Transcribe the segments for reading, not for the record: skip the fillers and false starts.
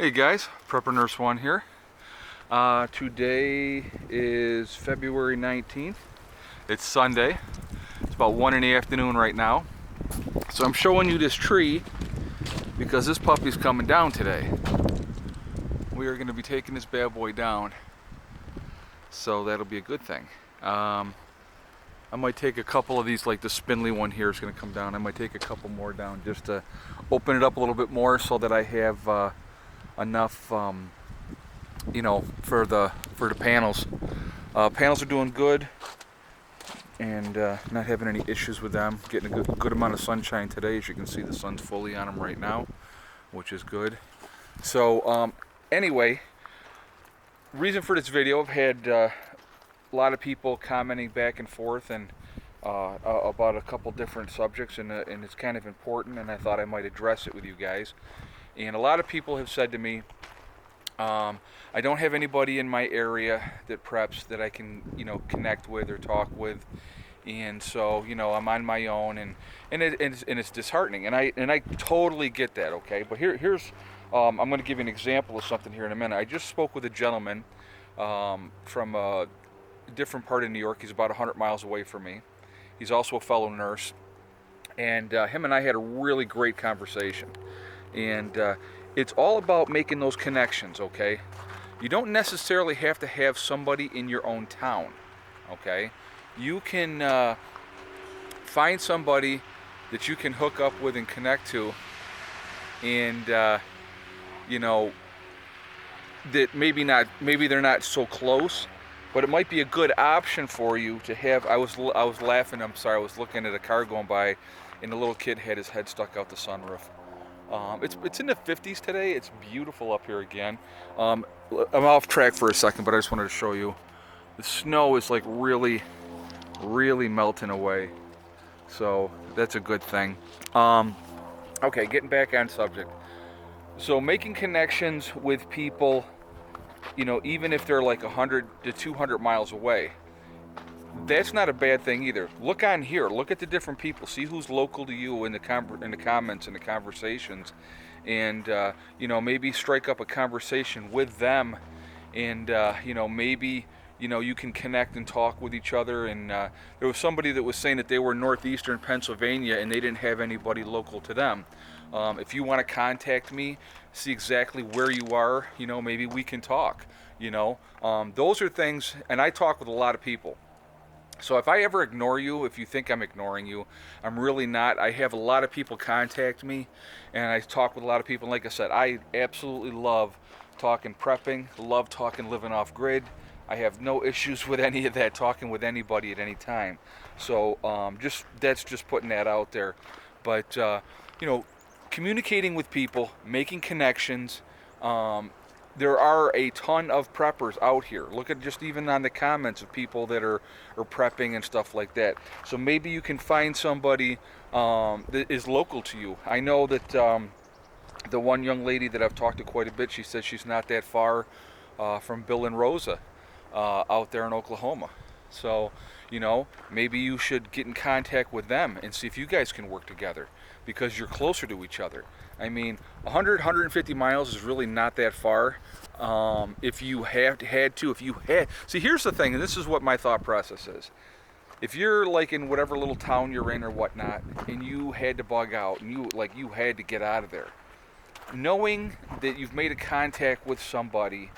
Hey guys, Prepper Nurse 1 here. Today is February 19th. It's Sunday. It's about 1 in the afternoon right now. So I'm showing you this tree because this puppy's coming down today. We are going to be taking this bad boy down. So that'll be a good thing. I might take a couple of these, like the spindly one here is going to come down. I might take a couple more down just to open it up a little bit more so that I have enough you know, for the panels. Panels are doing good and not having any issues with them. Getting a good amount of sunshine today. As you can see, the sun's fully on them right now, which is good. So anyway, reason for this video, I've had a lot of people commenting back and forth and about a couple different subjects, and it's kind of important, and I thought I might address it with you guys. And a lot of people have said to me, I don't have anybody in my area that preps that I can, you know, connect with or talk with, and so, you know, I'm on my own, and it's disheartening, and I totally get that. Okay, but here's I'm going to give you an example of something here in a minute. I just spoke with a gentleman from a different part of New York. He's about 100 miles away from me. He's also a fellow nurse, and him and I had a really great conversation. And it's all about making those connections, okay? You don't necessarily have to have somebody in your own town, okay? You can find somebody that you can hook up with and connect to, and you know, that maybe they're not so close, but it might be a good option for you to have. I was laughing. I'm sorry. I was looking at a car going by, and the little kid had his head stuck out the sunroof. It's in the 50s today. It's beautiful up here again. I'm off track for a second, but I just wanted to show you. The snow is like really melting away. So that's a good thing. Okay, getting back on subject. So making connections with people, you know, even if they're like 100 to 200 miles away, that's not a bad thing either. Look on here. Look at the different people. See who's local to you in the comments and the conversations, and you know, maybe strike up a conversation with them, and you know, maybe, you know, you can connect and talk with each other. And there was somebody that was saying that they were in northeastern Pennsylvania and they didn't have anybody local to them. If you want to contact me, see exactly where you are, you know, maybe we can talk. You know, those are things, and I talk with a lot of people. So if I ever ignore you, if you think I'm ignoring you, I'm really not. I have a lot of people contact me, and I talk with a lot of people. And like I said, I absolutely love talking prepping, love talking living off grid. I have no issues with any of that, talking with anybody at any time. So that's just putting that out there. But you know, communicating with people, making connections. There are a ton of preppers out here. Look at just even on the comments of people that are prepping and stuff like that. So maybe you can find somebody that is local to you. I know that the one young lady that I've talked to quite a bit, she says she's not that far from Bill and Rosa out there in Oklahoma. So, you know, maybe you should get in contact with them and see if you guys can work together, because you're closer to each other. I mean, 150 miles is really not that far. If you see, here's the thing, and this is what my thought process is. If you're like in whatever little town you're in or whatnot, and you had to bug out, and you had to get out of there, knowing that you've made a contact with somebody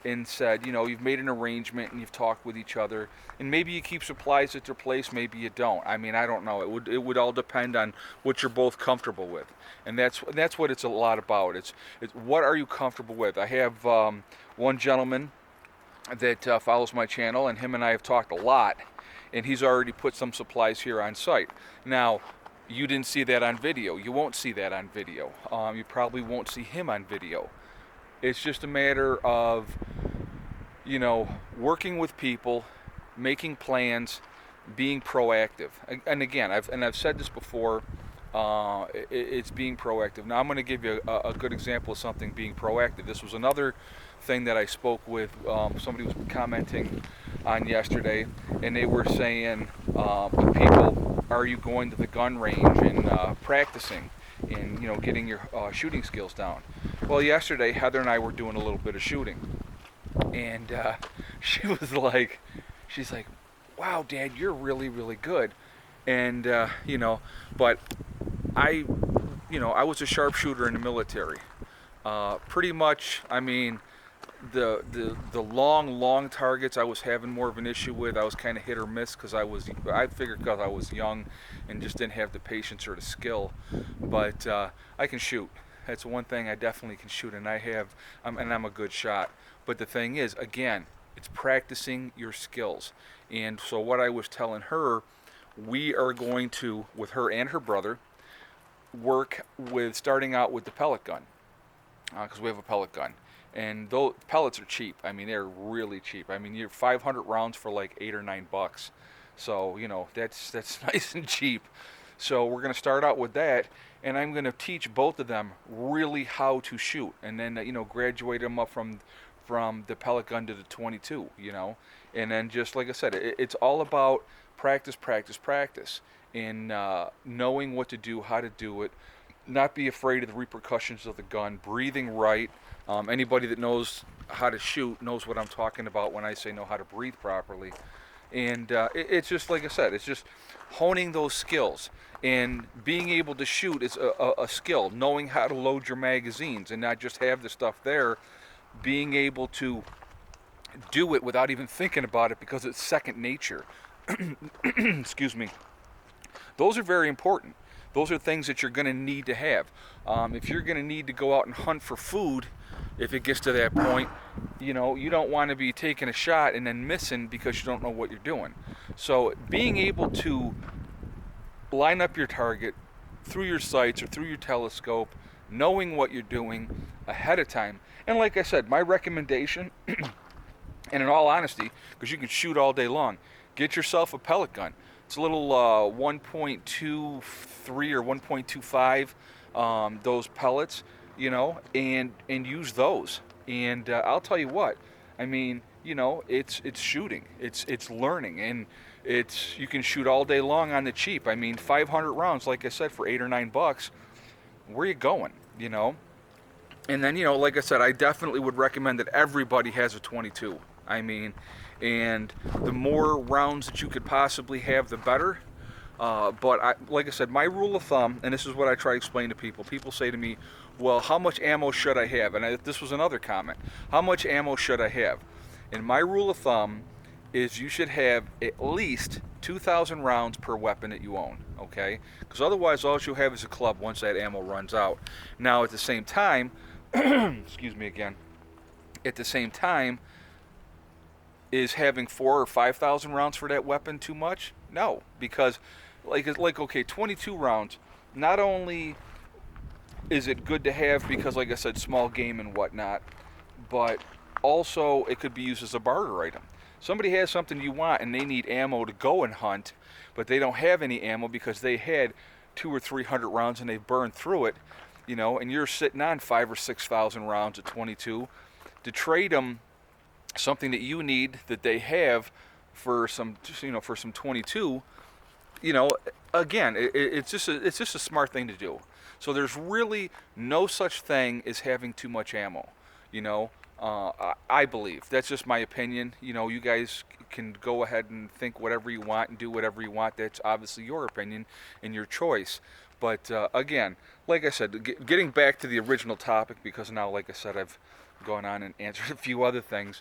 and said, you know, you've made an arrangement and you've talked with each other, and maybe you keep supplies at their place, maybe you don't. I mean, I don't know. It would all depend on what you're both comfortable with, and that's what it's a lot about. It's what are you comfortable with. I have one gentleman that follows my channel, and him and I have talked a lot, and he's already put some supplies here on site. Now, you didn't see that on video. You won't see that on video. You probably won't see him on video. It's just a matter of, you know, working with people, making plans, being proactive. And again, I've said this before, it's being proactive. Now I'm going to give you a good example of something being proactive. This was another thing that I spoke with. Somebody was commenting on yesterday, and they were saying, people, are you going to the gun range and practicing? in getting your shooting skills down. Well, yesterday Heather and I were doing a little bit of shooting, and she was like, she's like, "Wow, Dad, you're really really good," and but I I was a sharpshooter in the military. Pretty much, I mean, the long targets I was having more of an issue with. I was kind of hit or miss because I figured because I was young and just didn't have the patience or the skill. But I can shoot. That's one thing I definitely can shoot, and I'm a good shot. But the thing is, again, it's practicing your skills. And so what I was telling her, we are going to, with her and her brother, work with starting out with the pellet gun, because we have a pellet gun, and those pellets are cheap. I mean, they're really cheap. I mean, you're 500 rounds for like $8 or $9, so that's nice and cheap. So we're going to start out with that, and I'm going to teach both of them really how to shoot, and then graduate them up from the pellet gun to the 22. And then just like I said, it's all about practice, practice, practice, and knowing what to do, how to do it, not be afraid of the repercussions of the gun, breathing right. Anybody that knows how to shoot knows what I'm talking about when I say know how to breathe properly. And it's just like I said, it's just honing those skills. And being able to shoot is a skill. Knowing how to load your magazines and not just have the stuff there. Being able to do it without even thinking about it because it's second nature. Excuse me. Those are very important. Those are things that you're going to need to have. If you're going to need to go out and hunt for food, if it gets to that point, you don't want to be taking a shot and then missing because you don't know what you're doing. So being able to line up your target through your sights or through your telescope, knowing what you're doing ahead of time. And like I said, my recommendation, and in all honesty, because you can shoot all day long, get yourself a pellet gun. It's a little 1.23 or 1.25, those pellets, and use those. And I'll tell you what, I mean, it's shooting, it's learning, and you can shoot all day long on the cheap. I mean, 500 rounds, like I said, for $8 or $9. Where you going, And then, like I said, I definitely would recommend that everybody has a 22. I mean, and the more rounds that you could possibly have, the better. But like I said, my rule of thumb, and this is what I try to explain to people. People say to me, well, how much ammo should I have? And this was another comment. How much ammo should I have? And my rule of thumb is you should have at least 2,000 rounds per weapon that you own, okay? Because otherwise, all you'll have is a club once that ammo runs out. Now, at the same time, excuse me again, at the same time, is having 4,000 or 5,000 rounds for that weapon too much? No, because okay, 22 rounds. Not only is it good to have because, like I said, small game and whatnot, but also it could be used as a barter item. Somebody has something you want and they need ammo to go and hunt, but they don't have any ammo because they had 200 or 300 rounds and they've burned through it, and you're sitting on 5,000 or 6,000 rounds at 22. To trade them something that you need that they have for some 22, again, it's just a smart thing to do. So there's really no such thing as having too much ammo. I believe that's just my opinion. You guys can go ahead and think whatever you want and do whatever you want. That's obviously your opinion and your choice. But again, like I said, getting back to the original topic, because now, like I said, I've gone on and answered a few other things.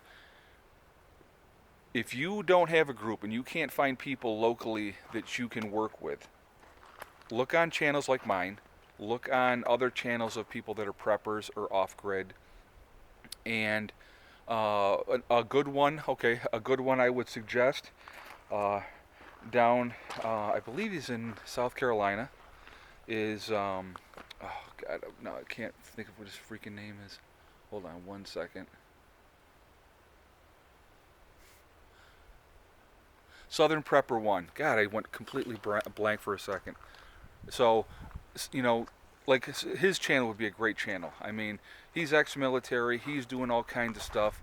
If you don't have a group and you can't find people locally that you can work with, look on channels like mine. Look on other channels of people that are preppers or off-grid. And a good one I would suggest, down, I believe he's in South Carolina, is, oh God, no, I can't think of what his freaking name is. Hold on one second. Southern Prepper 1. God, I went completely blank for a second. So, like his channel would be a great channel. I mean, he's ex-military. He's doing all kinds of stuff.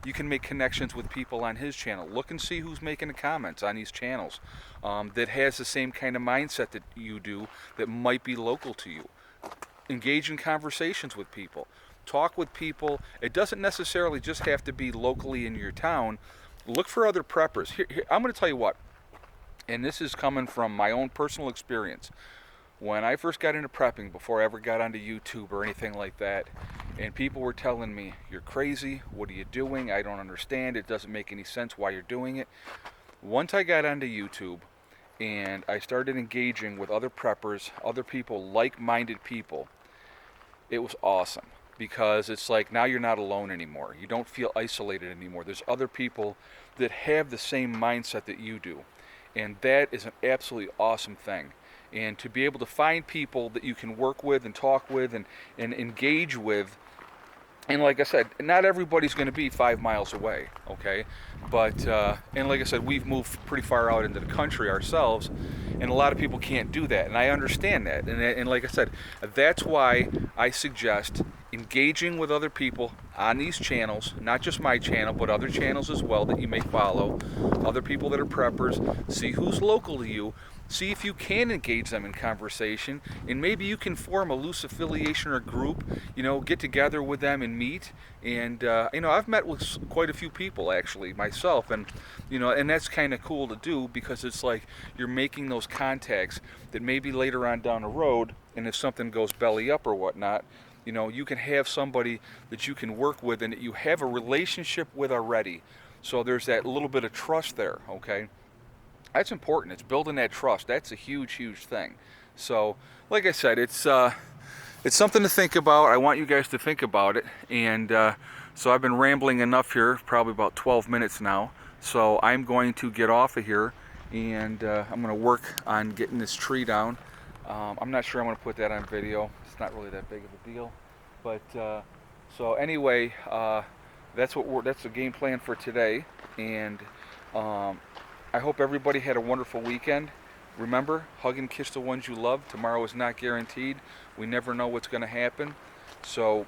You can make connections with people on his channel. Look and see who's making the comments on these channels that has the same kind of mindset that you do, that might be local to you. engage in conversations with people. Talk with people. It doesn't necessarily just have to be locally in your town. Look for other preppers. I'm going to tell you what, and this is coming from my own personal experience. When I first got into prepping, before I ever got onto YouTube or anything like that, and people were telling me, "You're crazy, what are you doing? I don't understand, it doesn't make any sense why you're doing it." Once I got onto YouTube and I started engaging with other preppers, other people, like-minded people, it was awesome, because it's like now you're not alone anymore. You don't feel isolated anymore. There's other people that have the same mindset that you do, and that is an absolutely awesome thing. And to be able to find people that you can work with and talk with and engage with, and like I said, not everybody's going to be 5 miles away, okay? But, and like I said, we've moved pretty far out into the country ourselves, and a lot of people can't do that, and I understand that. And like I said, that's why I suggest engaging with other people on these channels, not just my channel, but other channels as well that you may follow, other people that are preppers, see who's local to you, see if you can engage them in conversation, and maybe you can form a loose affiliation or group, get together with them and meet. And I've met with quite a few people actually myself, and and that's kind of cool to do, because it's like you're making those contacts that maybe later on down the road, and if something goes belly up or whatnot, you can have somebody that you can work with and that you have a relationship with already. So there's that little bit of trust there, okay? That's important. It's building that trust. That's a huge, huge thing. So, like I said, it's something to think about. I want you guys to think about it. And so I've been rambling enough here, probably about 12 minutes now. So I'm going to get off of here, and I'm going to work on getting this tree down. I'm not sure I'm going to put that on video. It's not really that big of a deal. But so anyway, that's the game plan for today. And I hope everybody had a wonderful weekend. Remember, hug and kiss the ones you love. Tomorrow is not guaranteed. We never know what's going to happen. So,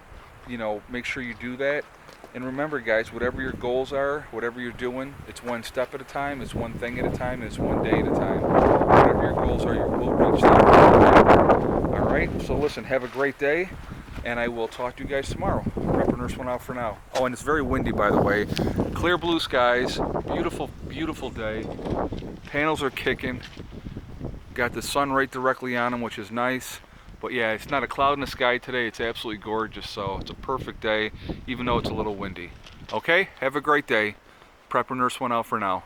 make sure you do that. And remember, guys, whatever your goals are, whatever you're doing, it's one step at a time, it's one thing at a time, it's one day at a time. Whatever your goals are, you will reach them. All right? So listen, have a great day, and I will talk to you guys tomorrow. Prepper Nurse one out for now. Oh, and it's very windy, by the way. Clear blue skies, beautiful, beautiful day. Panels are kicking. Got the sun right directly on them, which is nice. But yeah, it's not a cloud in the sky today. It's absolutely gorgeous, so it's a perfect day, even though it's a little windy. Okay, have a great day. Prepper Nurse one out for now.